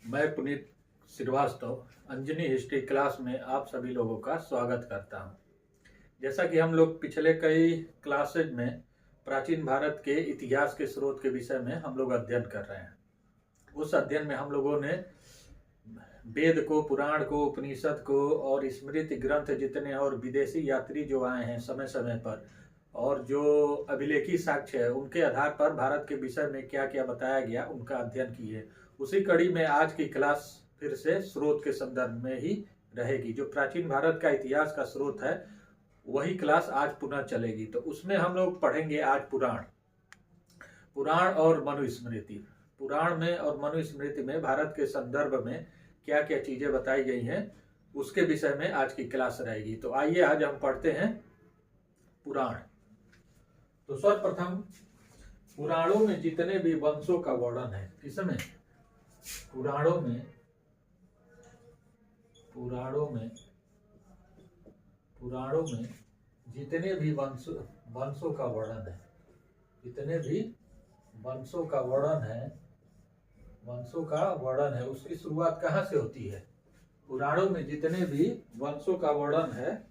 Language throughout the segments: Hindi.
मैं पुनीत श्रीवास्तव अंजनी हिस्ट्री क्लास में आप सभी लोगों का स्वागत करता हूं। जैसा कि हम लोग पिछले कई क्लासेज में प्राचीन भारत के इतिहास के स्रोत के विषय में हम लोग अध्ययन कर रहे हैं। उस अध्ययन में हम लोगों ने वेद को, पुराण को, उपनिषद को और स्मृति ग्रंथ जितने और विदेशी यात्री जो आए हैं समय समय पर और जो अभिलेखी साक्ष्य है उनके आधार पर भारत के विषय में क्या क्या बताया गया उनका अध्ययन किए। उसी कड़ी में आज की क्लास फिर से स्रोत के संदर्भ में ही रहेगी। जो प्राचीन भारत का इतिहास का स्रोत है वही क्लास आज पुनः चलेगी। तो उसमें हम लोग पढ़ेंगे आज पुराण और मनुस्मृति। पुराण में और मनुस्मृति में भारत के संदर्भ में क्या क्या चीजें बताई गई हैं उसके विषय में आज की क्लास रहेगी। तो आइए आज हम पढ़ते हैं पुराण। तो सर्वप्रथम पुराणों में जितने भी वंशों का वर्णन है, किसमें? पुराणों में जितने भी वंशों का वर्णन है, जितने भी वंशों का वर्णन है उसकी शुरुआत कहाँ से होती है? पुराणों में जितने भी वंशों का वर्णन है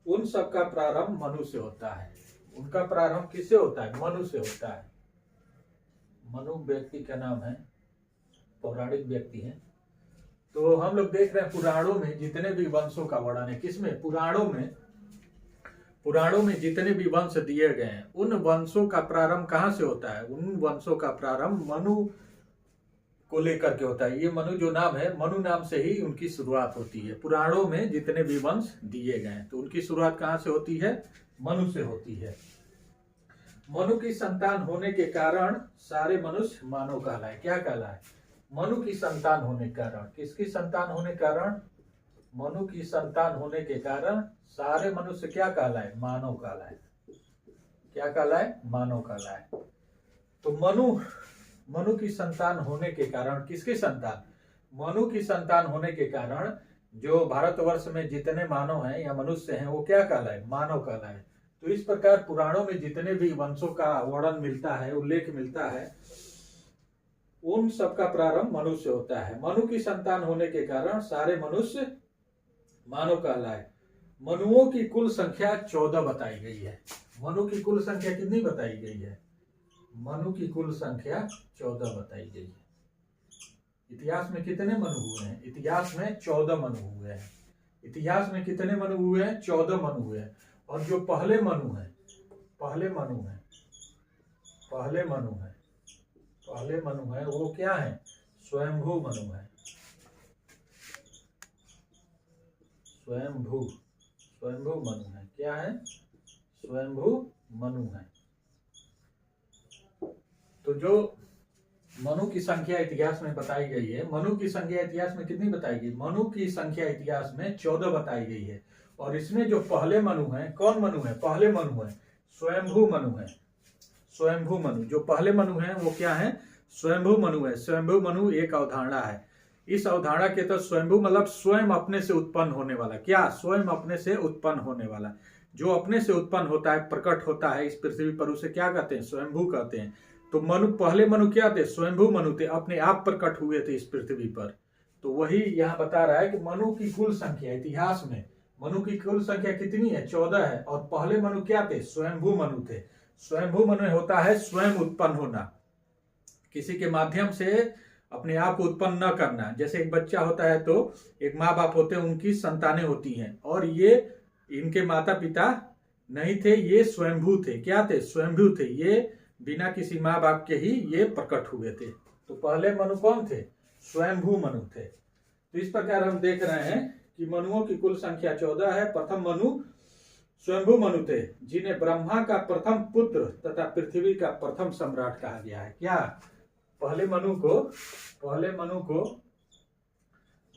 उन सब का प्रारंभ मनु से होता है। उनका प्रारंभ किससे होता है? मनु से होता है। मनु व्यक्ति का नाम है, पौराणिक व्यक्ति हैं। तो हम लोग देख रहे हैं पुराणों में जितने भी वंशों का वर्णन है, किसमें? पुराणों में जितने भी वंश दिए गए हैं उन वंशों का प्रारंभ कहाँ से होता है? उन वंशों का प्रारंभ मनु को लेकर के होता है। ये मनु जो नाम है, मनु नाम से ही उनकी शुरुआत होती है। पुराणों में जितने भी वंश दिए गए हैं तो उनकी शुरुआत कहाँ से होती है? मनु से होती है। मनु की संतान होने के कारण सारे मनुष्य मानव कहलाए। क्या कहलाए? मनु की संतान होने के कारण। किसकी संतान होने के कारण? मनु की संतान होने के कारण सारे मनुष्य क्या कहलाए? मानव कहलाए। क्या कहलाए? मानव कहलाए। तो मनु की संतान होने के कारण, किसकी संतान? मनु की संतान होने के कारण जो भारतवर्ष में जितने मानव हैं या मनुष्य हैं वो क्या कहलाए? मानव कहलाए। तो इस प्रकार पुराणों में जितने भी वंशों का वर्णन मिलता है, उल्लेख मिलता है, उन सब का प्रारंभ मनु से होता है। मनु की संतान होने के कारण सारे मनुष्य मानव कहलाए। मनुओं की कुल संख्या 14 बताई गई है। मनु की कुल संख्या कितनी बताई गई है? मनु की कुल संख्या 14 बताई गई है। इतिहास में कितने मनु हुए हैं? इतिहास में 14 मनु हुए हैं। इतिहास में कितने मनु हुए हैं? 14 मनु हुए हैं। और जो पहले मनु है वो क्या है? स्वयंभू मनु है। स्वयंभू मनु है। क्या है? स्वयंभू मनु है। तो जो मनु की संख्या इतिहास में बताई गई है, मनु की संख्या इतिहास में कितनी बताई गई? मनु की संख्या इतिहास में 14 बताई गई है। और इसमें जो पहले मनु है, कौन मनु है? पहले मनु है, स्वयंभू मनु है। स्वयंभू मनु, जो पहले मनु है वो क्या है? स्वयंभू मनु है। स्वयंभू मनु एक अवधारणा है। इस अवधारणा के तहत स्वयंभू मतलब स्वयं अपने से उत्पन्न होने वाला। क्या? स्वयं अपने से उत्पन्न होने वाला। जो अपने से उत्पन्न होता है, प्रकट होता है इस पृथ्वी पर, उसे क्या कहते हैं? स्वयंभू कहते हैं। तो पहले मनु क्या थे? स्वयंभू मनु थे, अपने आप प्रकट हुए थे इस पृथ्वी पर। तो वही यहाँ बता रहा है कि मनु की कुल संख्या इतिहास में, मनु की कुल संख्या कितनी है? 14 है। और पहले मनु क्या थे? स्वयंभू मनु थे। स्वयंभू मनु होता है स्वयं उत्पन्न होना, किसी के माध्यम से अपने आप को उत्पन्न न करना। जैसे एक बच्चा होता है तो एक माँ बाप होते हैं, उनकी संतानें होती हैं, और ये इनके माता पिता नहीं थे, ये स्वयंभू थे। क्या थे? स्वयंभू थे। ये बिना किसी माँ बाप के ही ये प्रकट हुए थे। तो पहले मनु कौन थे? स्वयंभू मनु थे। तो इस प्रकार हम देख रहे हैं कि मनुओं की कुल संख्या 14 है। प्रथम मनु स्वयंभू मनु थे, जिन्हें ब्रह्मा का प्रथम पुत्र तथा पृथ्वी का प्रथम सम्राट कहा गया है। क्या? पहले मनु को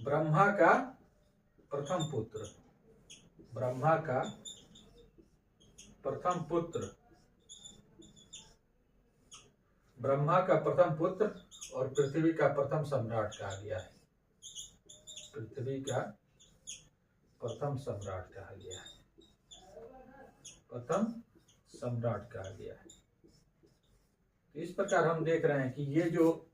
ब्रह्मा का प्रथम पुत्र और पृथ्वी का प्रथम सम्राट कहा गया है। पृथ्वी का प्रथम सम्राट कहा गया है। इस प्रकार हम देख रहे हैं कि ये जो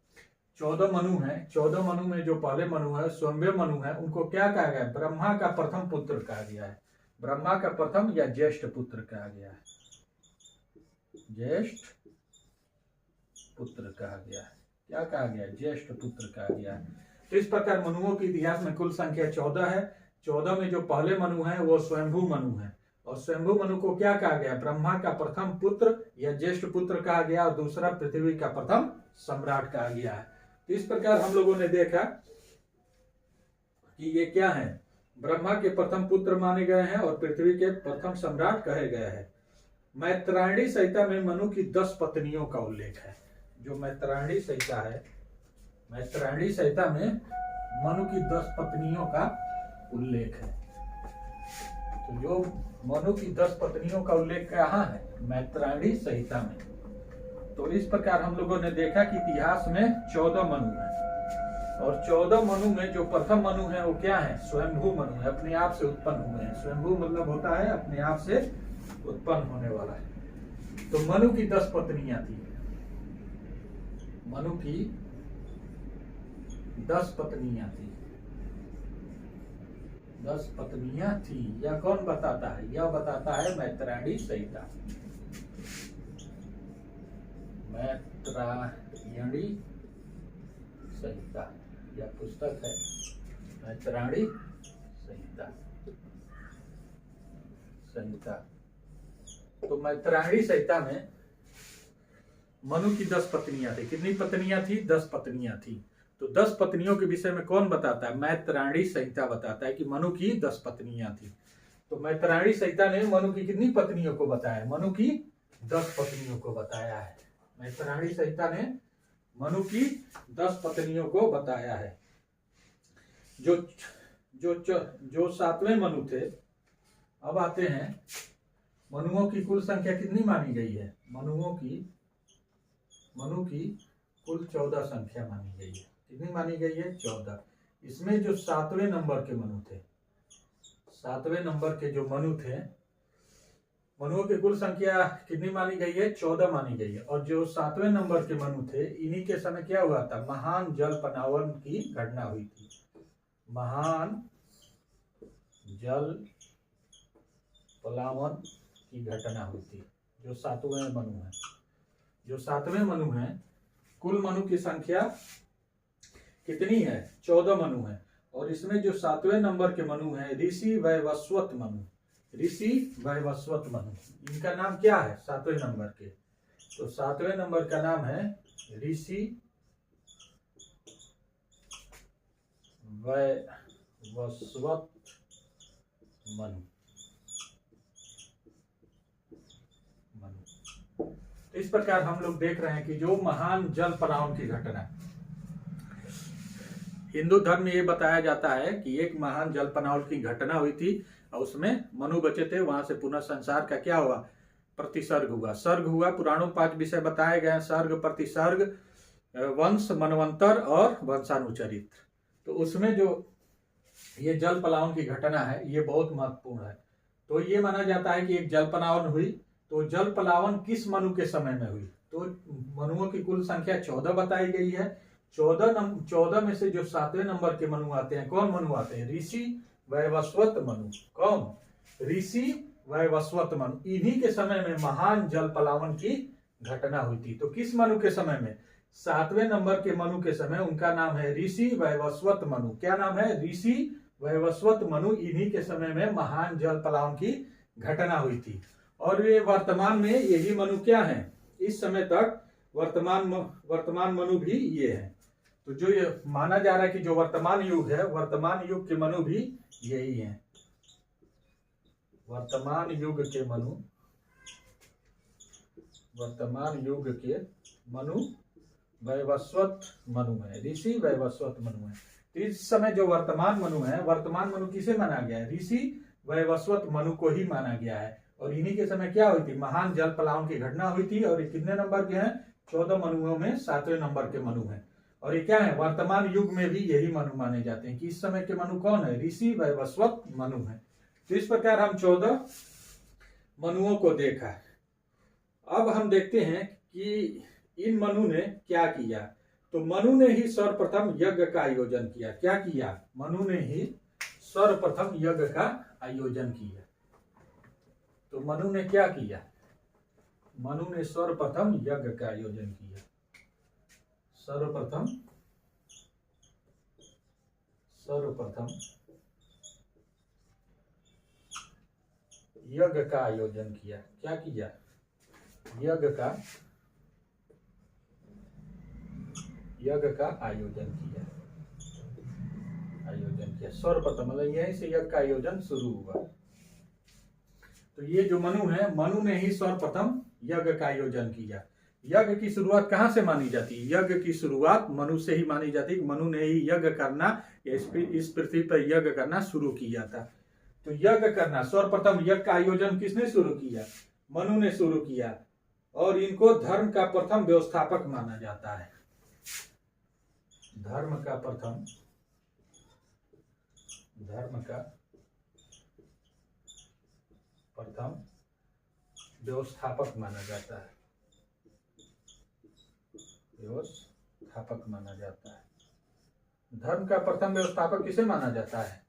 14 मनु हैं। 14 मनु में जो पहले मनु है, स्वयंभू मनु है, उनको क्या कहा गया है? ब्रह्मा का प्रथम पुत्र कहा गया है। ब्रह्मा का प्रथम या ज्येष्ठ पुत्र कहा गया है, ज्येष्ठ पुत्र कहा गया है। क्या कहा गया? ज्येष्ठ पुत्र कहा गया है। तो इस प्रकार मनुओं के इतिहास में कुल संख्या 14 है। 14 में जो पहले मनु है वो स्वयंभू मनु है, और स्वयंभू मनु को क्या कहा गया? ब्रह्मा का प्रथम पुत्र या ज्येष्ठ पुत्र कहा गया, और दूसरा पृथ्वी का प्रथम सम्राट कहा गया है। तो इस प्रकार हम लोगों ने देखा कि ये क्या है? ब्रह्मा के प्रथम पुत्र माने गए हैं और पृथ्वी के प्रथम सम्राट कहे गए हैं। मैत्रायणी संहिता में मनु की 10 पत्नियों का उल्लेख है। जो मैत्रायणी संहिता है, मैत्रायणी संहिता में मनु की 10 पत्नियों का उल्लेख है। तो जो मनु की 10 पत्नियों का उल्लेख कहाँ है? मैत्रायणी संहिता में। तो इस प्रकार हम लोगों ने देखा कि इतिहास में 14 मनु है, और 14 मनु में जो प्रथम मनु है वो क्या है? स्वयंभू मनु है, अपने आप से उत्पन्न हुए हैं। स्वयंभू मतलब होता है अपने आप से उत्पन्न होने वाला है। तो मनु की 10 पत्नियां थी। मनु की 10 पत्नियां थी। 10 पत्नियां थी, यह कौन बताता है? यह बताता है मैत्रायणी संहिता। मैत्रायणी संहिता यह पुस्तक है, मैत्रायणी संहिता। तो मैत्रायणी संहिता में मनु की 10 पत्नियां थी। कितनी पत्नियां थी? 10 पत्नियां थी। तो 10 पत्नियों के विषय में कौन बताता है? मैत्रायणी संहिता बताता है कि मनु की 10 पत्नियां थी। तो मैत्रायणी संहिता ने मनु की कितनी पत्नियों को बताया? मनु की 10 पत्नियों को बताया है। मैत्रायणी संहिता ने मनु की 10 पत्नियों को बताया है। जो 7वें मनु थे, अब आते हैं मनुओं की कुल संख्या कितनी मानी गई है? मनु की कुल 14 संख्या मानी गई है। कितनी मानी गई है? 14। इसमें जो 7वें नंबर के मनु थे, 7वें नंबर के जो मनु थे, मनुओं की कुल संख्या कितनी मानी गई है? 14 मानी गई है। और जो 7वें नंबर के मनु थे, इन्हीं के समय क्या हुआ था? महान जल पलावन की घटना हुई थी। महान जल पलावन की घटना हुई थी। जो 7वें मनु है, जो 7वें मनु है, कुल मनु की संख्या कितनी है? 14 मनु है। और इसमें जो 7वें नंबर के मनु है, ऋषि वैवस्वत मनु, ऋषि वैवस्वत मनु, इनका नाम क्या है? 7वें नंबर के। तो 7वें नंबर का नाम है ऋषि वैवस्वत मनु। तो इस प्रकार हम लोग देख रहे हैं कि जो महान जल पलावन की घटना, हिंदू धर्म में ये बताया जाता है कि एक महान जल पलावन की घटना हुई थी और उसमें मनु बचे थे। वहां से पुनः संसार का क्या हुआ? प्रतिसर्ग हुआ, सर्ग हुआ। पुराणों में 5 विषय बताए गए हैं: सर्ग, प्रतिसर्ग, वंश, मनवंतर और वंशानुचरित्र। तो उसमें जो ये जल पलावन की घटना है, ये बहुत महत्वपूर्ण है। तो ये माना जाता है कि एक जल पलावन हुई। तो जल पलावन किस मनु के समय में हुई? तो मनुओं की कुल संख्या 14 बताई गई है। 14 में से जो 7वें नंबर के मनु आते हैं, कौन मनु आते हैं? ऋषि वैवस्वत मनु। कौन? ऋषि वैवस्वत मनु। इन्हीं के समय में महान जल पलावन की घटना हुई थी। तो किस मनु के समय में? 7वें नंबर के मनु के समय। उनका नाम है ऋषि वैवस्वत मनु। क्या नाम है? ऋषि वैवस्वत मनु। इन्हीं के समय में महान जल पलावन की घटना हुई थी। और ये वर्तमान में यही मनु क्या है? इस समय तक वर्तमान मनु भी ये है। तो जो ये माना जा रहा है कि जो वर्तमान युग है, वर्तमान युग के मनु भी यही है। वर्तमान युग के मनु वैवस्वत मनु है, ऋषि वैवस्वत मनु है। तो इस समय जो वर्तमान मनु है, वर्तमान मनु किसे माना गया है? ऋषि वैवस्वत मनु को ही माना गया है। और इन्हीं के समय क्या हुई थी? महान जल पलावन की घटना हुई थी। और ये कितने नंबर के हैं? 14 मनुओं में 7वें नंबर के मनु हैं। और ये क्या है? वर्तमान युग में भी यही मनु माने जाते हैं कि इस समय के मनु कौन है? ऋषि वैवस्वत मनु है। तो इस प्रकार हम 14 मनुओं को देखा है। अब हम देखते हैं कि इन मनु ने क्या किया। तो मनु ने ही सर्वप्रथम यज्ञ का आयोजन किया। क्या किया? मनु ने ही सर्वप्रथम यज्ञ का आयोजन किया। तो मनु ने क्या किया? मनु ने सर्वप्रथम यज्ञ का आयोजन किया। सर्वप्रथम यज्ञ का आयोजन किया। क्या किया? यज्ञ का आयोजन किया। सर्वप्रथम मतलब यहीं से यज्ञ का आयोजन शुरू हुआ। तो ये जो मनु है, मनु ने ही सर्वप्रथम यज्ञ का आयोजन किया। यज्ञ की शुरुआत कहाँ से मानी जाती है? यज्ञ की शुरुआत मनु से ही मानी जाती है। मनु ने ही यज्ञ करना, इस पृथ्वी पर यज्ञ करना शुरू किया था। तो यज्ञ करना, सर्वप्रथम यज्ञ का आयोजन किसने शुरू किया? मनु ने शुरू किया। और इनको धर्म का प्रथम व्यवस्थापक माना जाता है। धर्म का प्रथम व्यवस्थापक माना जाता है। धर्म का प्रथम व्यवस्थापक किसे माना जाता है?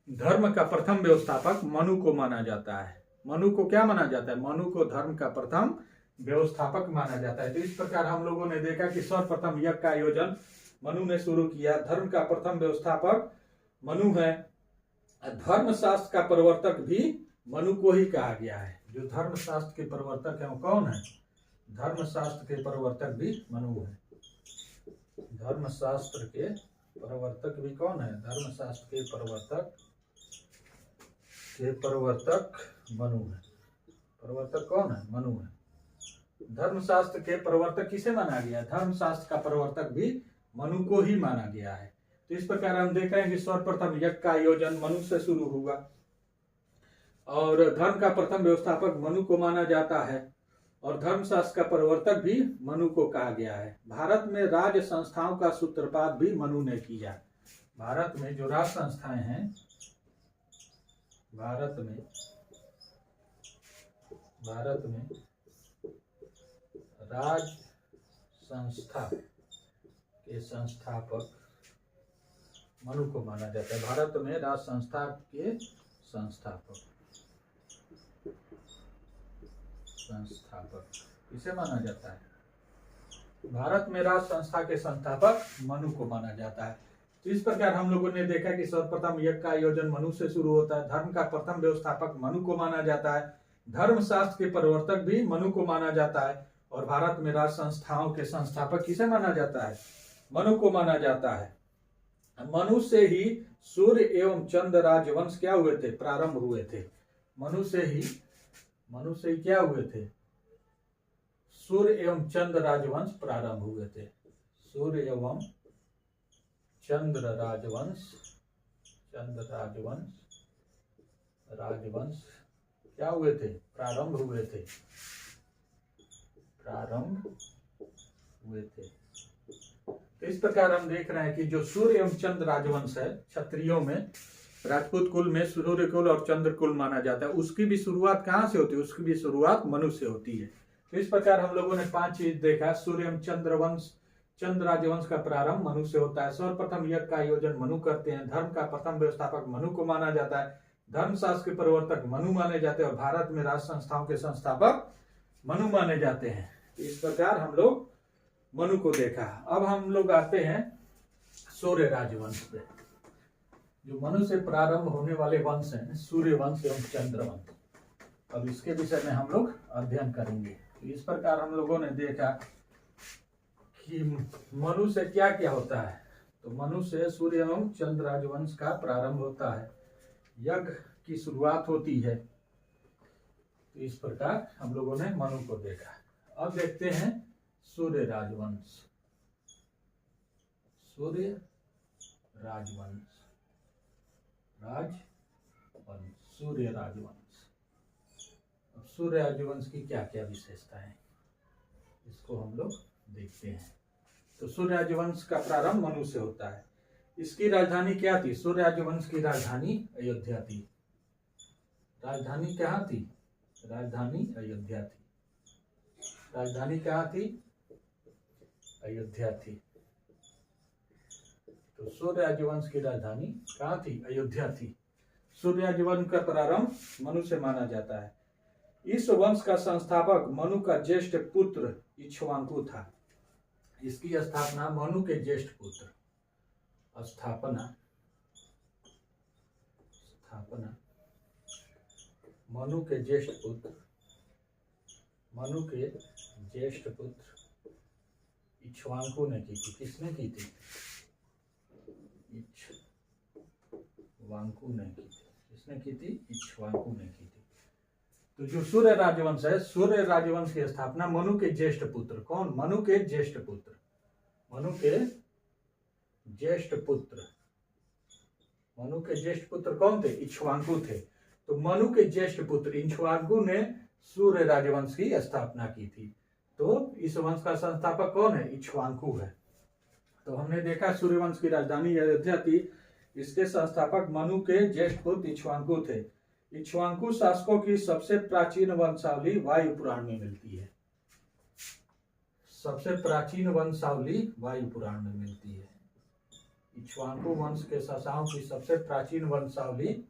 धर्म का प्रथम व्यवस्थापक मनु को माना जाता है। मनु को क्या माना जाता है? मनु को धर्म का प्रथम व्यवस्थापक माना जाता है। तो इस प्रकार हम लोगों ने देखा कि सर्वप्रथम यज्ञ का आयोजन मनु ने शुरू किया। धर्म का प्रथम व्यवस्थापक मनु है। धर्मशास्त्र का प्रवर्तक भी मनु को ही कहा गया है। जो धर्मशास्त्र के प्रवर्तक है वो कौन है? धर्मशास्त्र के प्रवर्तक भी मनु है। धर्मशास्त्र के प्रवर्तक भी कौन है? धर्मशास्त्र के प्रवर्तक मनु है। प्रवर्तक कौन है? मनु है। धर्मशास्त्र के प्रवर्तक किसे माना गया? धर्मशास्त्र का प्रवर्तक भी मनु को ही माना गया है। तो इस प्रकार हम देख रहे हैं कि सर्वप्रथम यज्ञ का आयोजन मनु से शुरू हुआ और धर्म का प्रथम व्यवस्थापक मनु को माना जाता है और धर्मशास्त्र का प्रवर्तक भी मनु को कहा गया है। भारत में राज्य संस्थाओं का सूत्रपात भी मनु ने किया। भारत में जो राज्य संस्थाएं हैं, भारत में राज संस्था के संस्थापक मनु को माना जाता है। भारत में राज संस्था के संस्थापक किसे माना जाता है? भारत में राज संस्था के संस्थापक मनु को माना जाता है। तो इस प्रकार हम लोगों ने देखा कि सर्वप्रथम यज्ञ का आयोजन मनु से शुरू होता है। धर्म का प्रथम व्यवस्थापक मनु को माना जाता है। धर्मशास्त्र के प्रवर्तक भी मनु को माना जाता है और भारत में राज संस्थाओं के संस्थापक किसे माना जाता है? मनु को माना जाता है। मनु से ही सूर्य एवं चंद्र राजवंश क्या हुए थे? प्रारंभ हुए थे। मनु से ही क्या हुए थे? सूर्य एवं चंद्र राजवंश प्रारंभ हुए थे। सूर्य एवं चंद्र राजवंश क्या हुए थे? प्रारंभ हुए थे। तो इस प्रकार हम देख रहे हैं कि जो सूर्य एवं चंद्र राजवंश है, क्षत्रियों में, राजपूत कुल में सूर्य कुल और चंद्र कुल माना जाता है। उसकी भी शुरुआत कहाँ से होती है? उसकी भी शुरुआत मनु से होती है। तो इस प्रकार हम लोगों ने 5 चीज देखा। सूर्य एवं चंद्र राजवंश का प्रारंभ मनु से होता है। सर्वप्रथम यज्ञ का आयोजन मनु करते हैं। धर्म का प्रथम व्यवस्थापक मनु को माना जाता है। धर्मशास्त्र के प्रवर्तक मनु माने जाते हैं और भारत में राज संस्थाओं के संस्थापक मनु माने जाते हैं। इस प्रकार हम लोग मनु को देखा। अब हम लोग आते हैं सूर्य राजवंश पे। जो मनु से प्रारंभ होने वाले वंश हैं, सूर्य वंश एवं चंद्र वंश, अब इसके विषय में हम लोग अध्ययन करेंगे। तो इस प्रकार हम लोगों ने देखा कि मनु से क्या क्या होता है। तो मनु से सूर्य एवं चंद्र राजवंश का प्रारंभ होता है, यज्ञ की शुरुआत होती है। तो इस प्रकार हम लोगों ने मनु को देखा। अब देखते हैं सूर्य राजवंश। सूर्य राजवंश। अब सूर्य राजवंश की क्या क्या विशेषताएं, इसको हम लोग देखते हैं। तो सूर्य राजवंश का प्रारंभ मनु से होता है। इसकी राजधानी क्या थी? सूर्य राजवंश की राजधानी अयोध्या थी। राजधानी कहाँ थी? राजधानी अयोध्या थी। राजधानी कहाँ थी? अयोध्या थी। तो सूर्य राजवंश की राजधानी कहाँ थी? अयोध्या थी। सूर्य राजवंश का प्रारंभ मनु से माना जाता है। इस वंश का संस्थापक मनु का ज्येष्ठ पुत्र इक्ष्वाकु था। इसकी स्थापना मनु के ज्येष्ठ पुत्र मनु के ज्येष्ठ पुत्र इक्ष्वाकु ने की थी। किसने की थी? इक्ष्वाकु ने की थी। किसने की थी? इक्ष्वाकु ने की थी। तो जो सूर्य राजवंश है, सूर्य राजवंश की स्थापना मनु के ज्येष्ठ पुत्र, कौन? मनु के ज्येष्ठ पुत्र कौन थे? इक्ष्वाकु थे। तो मनु के ज्येष्ठ पुत्र इक्ष्वाकु ने सूर्य राजवंश की स्थापना की थी। तो इस वंश का संस्थापक कौन है? इक्ष्वाकु है। तो हमने देखा सूर्यवंश की राजधानी अयोध्या थी। इसके संस्थापक मनु के ज्येष्ठ पुत्र इक्ष्वाकु थे। इक्ष्वाकु शासकों की सबसे प्राचीन वंशावली वायु पुराण में मिलती है। सबसे प्राचीन वंशावली वायु पुराण में मिलती है। इक्ष्वाकु वंश के शासकों की सबसे प्राचीन वंशावली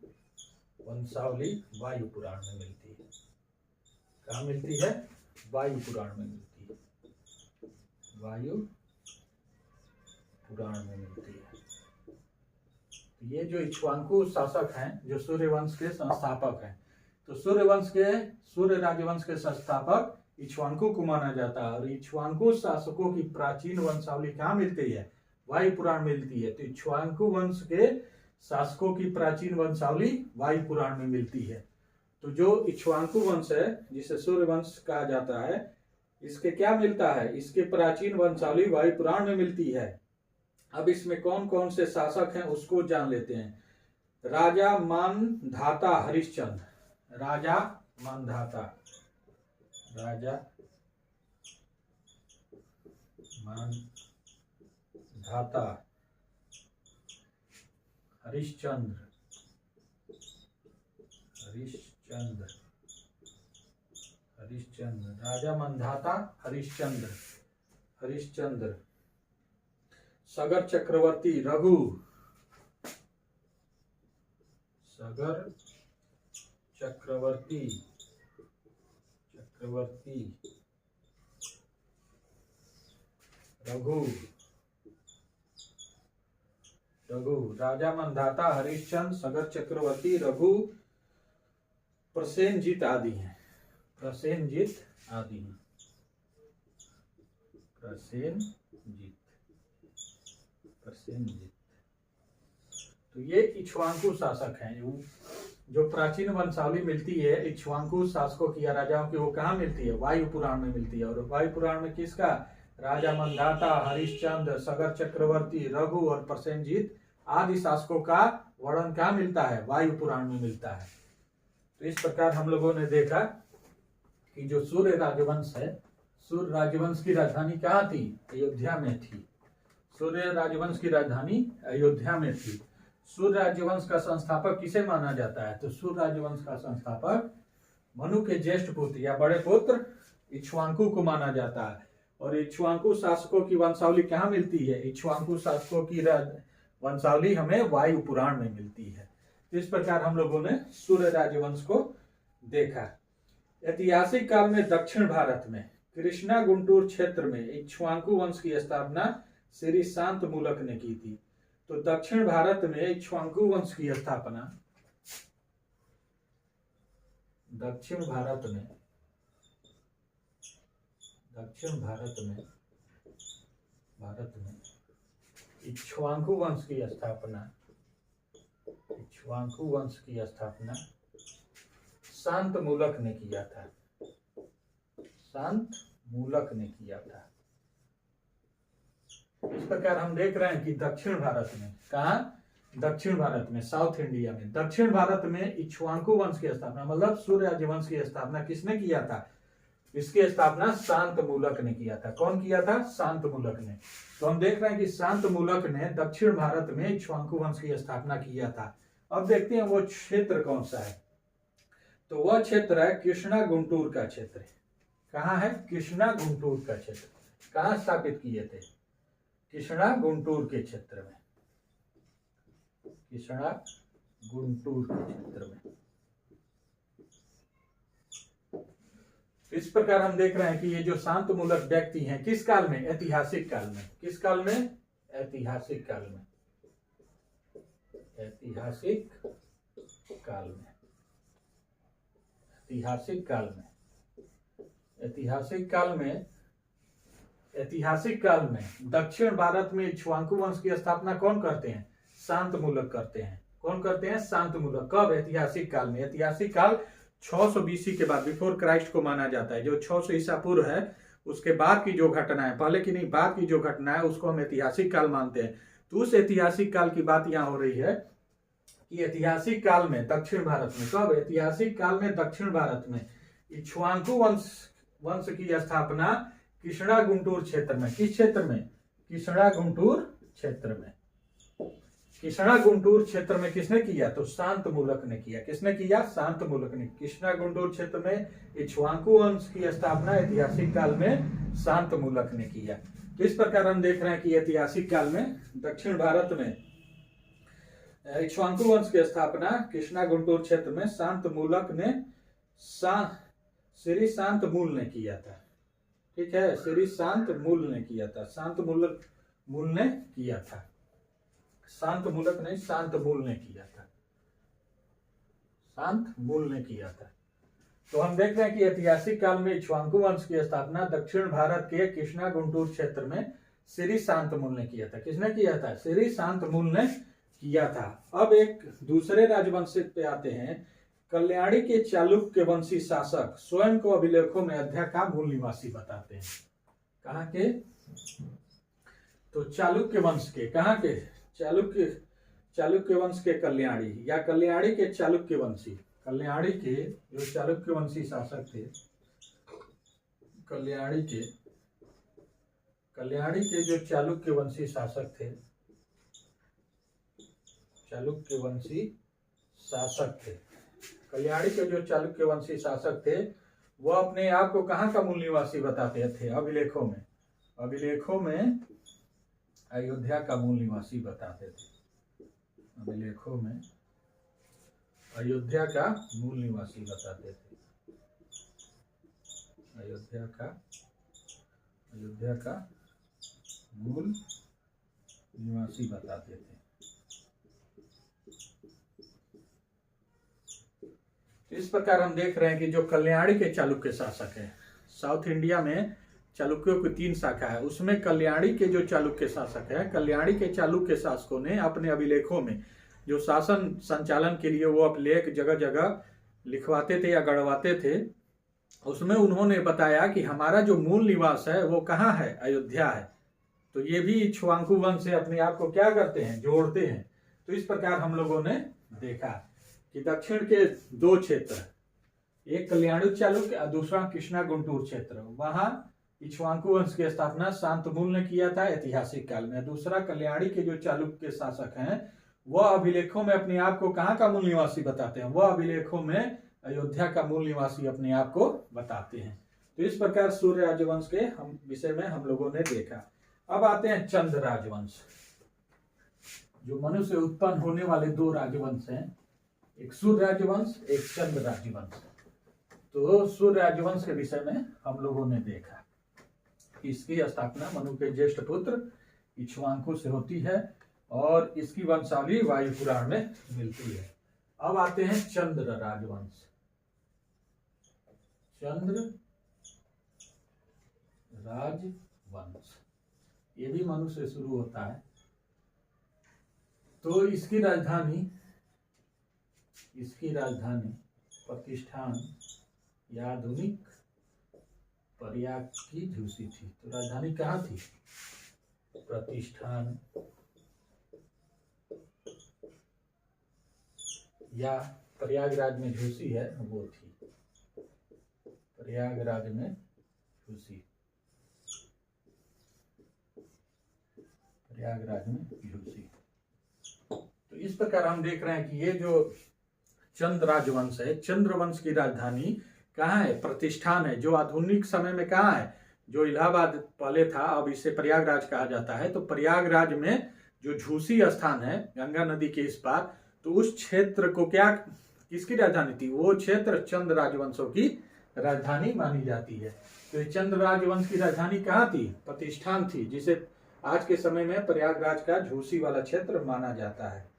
वायु पुराण में मिलती है। कहाँ मिलती है? वायु पुराण में मिलती है। वायु पुराण में मिलती है। तो ये जो इक्ष्वाकु शासक हैं, जो सूर्यवंश के संस्थापक हैं, तो सूर्य राजवंश के संस्थापक इक्ष्वाकु को माना जाता है। और इक्ष्वाकु शासकों की प्राचीन वंशावली कहाँ मिलती है? वायु पुराण मिलती है। तो इक्ष्वाकु वंश के शासकों की प्राचीन वंशावली वायु पुराण में मिलती है। तो जो इक्ष्वाकु वंश है, जिसे सूर्यवंश कहा जाता है, इसके क्या मिलता है? इसके प्राचीन वंशावली वायु पुराण में मिलती है। अब इसमें कौन कौन से शासक हैं उसको जान लेते हैं। राजा मानधाता हरिश्चंद्र, राजा मानधाता हरिश्चंद्र, राजा मानधाता हरिश्चंद्र, सगर चक्रवर्ती रघु, राजा मानधाता हरिश्चंद्र, सगर चक्रवर्ती, रघु, प्रसेनजीत आदि हैं। प्रसेनजीत। तो ये इक्ष्वाकु शासक हैं। जो प्राचीन वंशावली मिलती है इक्ष्वाकु शासकों की या राजाओं की, वो कहाँ मिलती है? वायु पुराण में मिलती है। और वायु पुराण में किसका? राजा मानधाता, हरिश्चंद्र, सगर चक्रवर्ती, रघु और प्रसेनजीत आदि शासकों का वर्णन कहाँ मिलता है? वायु पुराण में मिलता है। तो इस प्रकार हम लोगों ने देखा कि जो सूर्य राजवंश है, सूर्य राजवंश की राजधानी कहाँ थी? अयोध्या में थी। सूर्य राजवंश की राजधानी अयोध्या में थी। सूर्य राजवंश का संस्थापक किसे माना जाता है? तो सूर्य राजवंश का संस्थापक मनु के ज्येष्ठ पुत्र या बड़े पुत्र इक्ष्वाकु को माना जाता है। और इक्ष्वाकु शासकों की वंशावली कहाँ मिलती है? इक्ष्वाकु शासकों की वंशावली हमें वायु पुराण में मिलती है। इस प्रकार हम लोगों ने सूर्य राजवंश को देखा। ऐतिहासिक काल में दक्षिण भारत में कृष्णा गुंटूर क्षेत्र में इक्ष्वाकु वंश की स्थापना श्री शांत मूलक ने की थी। तो दक्षिण भारत में इक्ष्वाकु वंश की स्थापना दक्षिण भारत में इक्ष्वाकु वंश की स्थापना शांत मूलक ने किया था। इस प्रकार हम देख रहे हैं कि दक्षिण भारत में, कहा? दक्षिण भारत में, साउथ इंडिया में, दक्षिण भारत में इक्ष्वाकु वंश की स्थापना मतलब सूर्य राजवंश की स्थापना किसने किया था? इसकी स्थापना शांत मूलक ने किया था। कौन किया था? शांत मूलक ने। तो हम देख रहे हैं कि शांत मूलक ने दक्षिण भारत में इक्ष्वाकु वंश की स्थापना किया था। अब देखते हैं वो क्षेत्र कौन सा है। तो वह क्षेत्र है कृष्णा गुंटूर का क्षेत्र। कहाँ है? कृष्णा गुंटूर का क्षेत्र। कहाँ स्थापित किए थे? कृष्णा गुंटूर के क्षेत्र में। कृष्णा गुंटूर के क्षेत्र में। इस प्रकार हम देख रहे हैं कि ये जो शांत मूलक व्यक्ति हैं किस काल में, ऐतिहासिक काल में। किस काल में, ऐतिहासिक काल में। ऐतिहासिक काल में, ऐतिहासिक काल में, ऐतिहासिक काल में, ऐतिहासिक काल में दक्षिण भारत में इक्ष्वाकु वंश की स्थापना कौन करते हैं, शांत मूलक करते हैं। कौन करते हैं, शांत मूलक। कब, ऐतिहासिक काल में। ऐतिहासिक काल 600 BC के बाद, बिफोर क्राइस्ट को माना जाता है। जो 600 ईसा पूर्व है उसके बाद की जो घटना है, पहले की नहीं, बाद की जो घटना है उसको हम ऐतिहासिक काल मानते हैं। तो उस ऐतिहासिक काल की बात यहाँ हो रही है कि ऐतिहासिक काल में दक्षिण भारत में, कब, ऐतिहासिक काल में दक्षिण भारत में इक्ष्वाकु वंश की स्थापना कृष्णा गुंटूर क्षेत्र में। किस क्षेत्र में, कृष्णा गुंटूर क्षेत्र में। कृष्णा गुंटूर क्षेत्र में किसने किया, तो शांत मूलक ने किया। किसने किया, शांत मूलक ने। कृष्णा गुंटूर क्षेत्र में इक्ष्वाकु वंश की स्थापना ऐतिहासिक काल में शांत मूलक ने किया। तो इस प्रकार हम देख रहे हैं कि ऐतिहासिक काल में दक्षिण भारत में इक्ष्वाकु वंश की स्थापना कृष्णा गुंटूर क्षेत्र में शांत मूलक ने, श्री शांत मूल ने किया था। ठीक है, श्री शांत मूल ने किया था। शांत मूल ने किया था, शांत मूलक नहीं, शांत मूल ने किया था। शांत मूल ने किया था। तो हम देख रहे हैं कि ऐतिहासिक काल में इक्ष्वाकु वंश की स्थापना दक्षिण भारत के कृष्णा गुंटूर क्षेत्र में श्री शांत मूल ने किया था। किसने किया था, श्री शांत मूल ने किया था। अब एक दूसरे राजवंश पे आते हैं। कल्याणी के चालुक्य वंशी शासक स्वयं को अभिलेखों में अयोध्या का मूल निवासी बताते हैं। कहाँ के, तो चालुक्य वंश के, कहाँ के, चालुक्य वंश के कल्याणी, या कल्याणी के चालुक्य वंशी। कल्याणी के जो चालुक्य वंशी शासक थे, कल्याणी के जो चालुक्य वंशी शासक थे, चालुक्य वंशी शासक थे, कल्याणी के जो चालुक्य वंशी शासक थे वो अपने आप को कहाँ का मूल निवासी बताते थे, अभिलेखों में। अभिलेखों में अयोध्या का मूल निवासी बताते थे। अभिलेखों में अयोध्या का मूल निवासी बताते थे। अयोध्या का मूल निवासी बताते थे। तो इस प्रकार हम देख रहे हैं कि जो कल्याणी के चालुक्य शासक है, साउथ इंडिया में चालुक्यों की 3 शाखा है, उसमें कल्याणी के जो चालुक्य शासक है, कल्याणी के चालुक्य शासकों ने अपने अभिलेखों में जो शासन संचालन के लिए वो अभिलेख जगह जगह लिखवाते थे या गढ़वाते थे, उसमें उन्होंने बताया कि हमारा जो मूल निवास है वो कहाँ है, अयोध्या है। तो ये भी इक्ष्वाकु वंश से अपने आप को क्या करते हैं, जोड़ते हैं। तो इस प्रकार हम लोगों ने देखा कि दक्षिण के 2 क्षेत्र, एक कल्याणी चालुक्य और दूसरा कृष्णा गुंटूर क्षेत्र, वहां इक्ष्वाकु वंश की स्थापना शांत मूल ने किया था ऐतिहासिक काल में। दूसरा कल्याणी के जो चालुक्य शासक हैं वह अभिलेखों में अपने आप को कहाँ का मूल निवासी बताते हैं, वह अभिलेखों में अयोध्या का मूल निवासी अपने आप को बताते हैं। तो इस प्रकार सूर्य राजवंश के विषय में हम लोगों ने देखा। अब आते हैं चंद्र राजवंश। जो मनुष्य से उत्पन्न होने वाले 2 राजवंश हैं, एक सूर्य राजवंश, एक चंद्र राजवंश। तो सूर्य राजवंश के विषय में हम लोगों ने देखा, इसकी स्थापना मनु के ज्येष्ठ पुत्र इक्ष्वाकु से होती है और इसकी वंशावली वायु पुराण में मिलती है। अब आते हैं चंद्र राजवंश। चंद्र राजवंश, ये भी मनु से शुरू होता है। तो इसकी राजधानी प्रतिष्ठान या आधुनिक प्रयाग की झूसी थी। तो राजधानी कहाँ थी, प्रतिष्ठान या प्रयागराज में झूसी है वो थी, प्रयागराज में झूसी, प्रयागराज में झूसी। तो इस प्रकार हम देख रहे हैं कि ये जो चंद्र राजवंश है, चंद्रवंश की राजधानी कहाँ है, प्रतिष्ठान है, जो आधुनिक समय में कहाँ है, जो इलाहाबाद पहले था अब इसे प्रयागराज कहा जाता है। तो प्रयागराज में जो झूसी स्थान है गंगा नदी के इस पार, तो उस क्षेत्र को क्या किसकी राजधानी थी? वो क्षेत्र चंद राजवंशों की राजधानी मानी जाती है। तो चंद राजवंश की राजधानी कहाँ थी? प्रतिष्ठान थी, जिसे आज के समय में प्रयागराज का झूसी वाला क्षेत्र माना जाता है।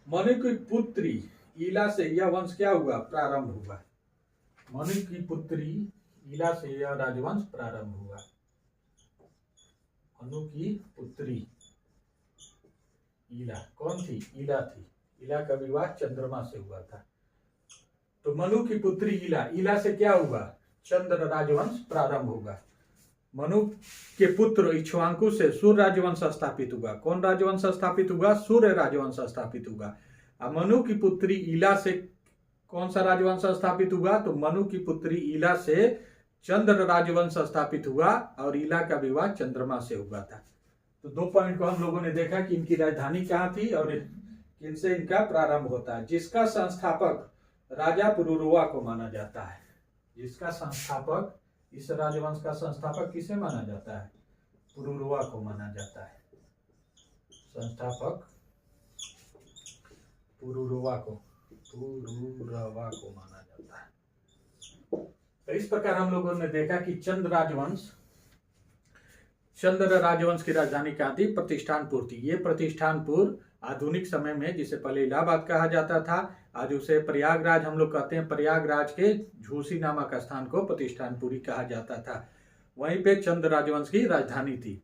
मनु की पुत्री ईला से यह वंश क्या हुआ? प्रारंभ हुआ। मनु की पुत्री ईला से यह राजवंश प्रारंभ हुआ। मनु की पुत्री ईला कौन थी? ईला थी। ईला का विवाह चंद्रमा से हुआ था। तो मनु की पुत्री ईला, ईला से क्या हुआ? चंद्र राजवंश प्रारंभ हुआ। मनु के पुत्र इक्ष्वाकु से सूर्य राजवंश स्थापित हुआ। कौन राजवंश स्थापित हुआ? सूर्य राजवंश स्थापित हुआ। अब मनु की पुत्री ईला से कौन सा राजवंश स्थापित हुआ? तो मनु की पुत्री ईला से चंद्र राजवंश स्थापित हुआ और ईला का विवाह चंद्रमा से हुआ था। तो 2 पॉइंट को हम लोगों ने देखा कि इनकी राजधानी कहाँ थी और किनसे इनका प्रारंभ होता है। जिसका संस्थापक राजा पुरुरवा को माना जाता है। जिसका संस्थापक, इस राजवंश का संस्थापक किसे माना जाता है? पुरुरवा को माना जाता है। संस्थापक पुरुरवा को माना जाता है। तो इस प्रकार हम लोगों ने देखा कि चंद्र राजवंश की राजधानी कहाँ थी? प्रतिष्ठानपुर थी। ये प्रतिष्ठानपुर आधुनिक समय में, जिसे पहले इलाहाबाद कहा जाता था, आज उसे प्रयागराज हम लोग कहते हैं। प्रयागराज के झूसी नामक स्थान को प्रतिष्ठानपुरी कहा जाता था। वहीं पे चंद्र राजवंश की राजधानी थी।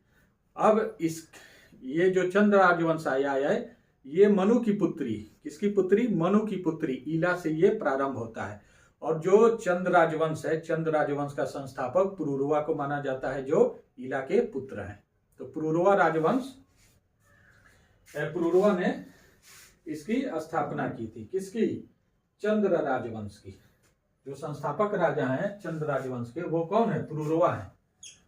अब ये जो चंद्र राजवंश आया है, ये मनु की पुत्री, किसकी पुत्री? मनु की पुत्री ईला से ये प्रारंभ होता है। और जो चंद्र राजवंश है, चंद्र राजवंश का संस्थापक पुरुरवा को माना जाता है, जो ईला के पुत्र हैं। तो पुरुरवा राजवंश, पुरुरवा ने इसकी स्थापना की थी। किसकी? चंद्र राजवंश की। जो संस्थापक राजा हैं चंद्र राजवंश के, वो कौन है? पुरुरवा है।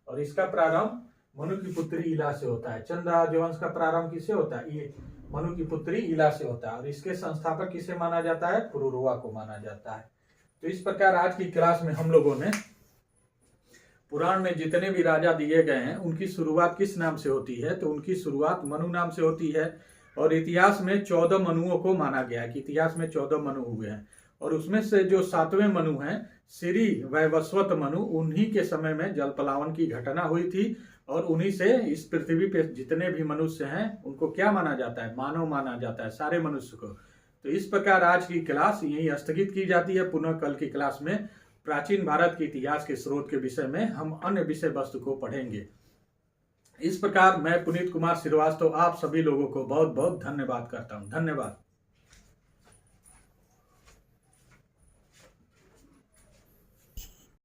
और इसका प्रारंभ मनु की पुत्री ईला से होता है। चंद्र राजवंश का प्रारंभ किससे होता है? ये मनु की पुत्री ईला से होता है। और इसके संस्थापक किसे माना जाता है? पुरुरवा को माना जाता है। तो इस प्रकार आज की क्लास में हम लोगों ने पुराण में जितने भी राजा दिए गए हैं उनकी शुरुआत किस नाम से होती है? तो उनकी शुरुआत मनु नाम से होती है। और इतिहास में 14 मनुओं को माना गया है कि इतिहास में 14 मनु हुए हैं। और उसमें से जो 7वें मनु हैं, श्री वैवस्वत मनु, उन्हीं के समय में जलपलावन की घटना हुई थी। और उन्हीं से इस पृथ्वी पे जितने भी मनुष्य हैं उनको क्या माना जाता है? मानव माना जाता है, सारे मनुष्य को। तो इस प्रकार आज की क्लास यही स्थगित की जाती है। पुनः कल की क्लास में प्राचीन भारत के इतिहास के स्रोत के विषय में हम अन्य विषय वस्तु को पढ़ेंगे। इस प्रकार मैं पुनीत कुमार श्रीवास्तव आप सभी लोगों को बहुत बहुत धन्यवाद करता हूँ। धन्यवाद।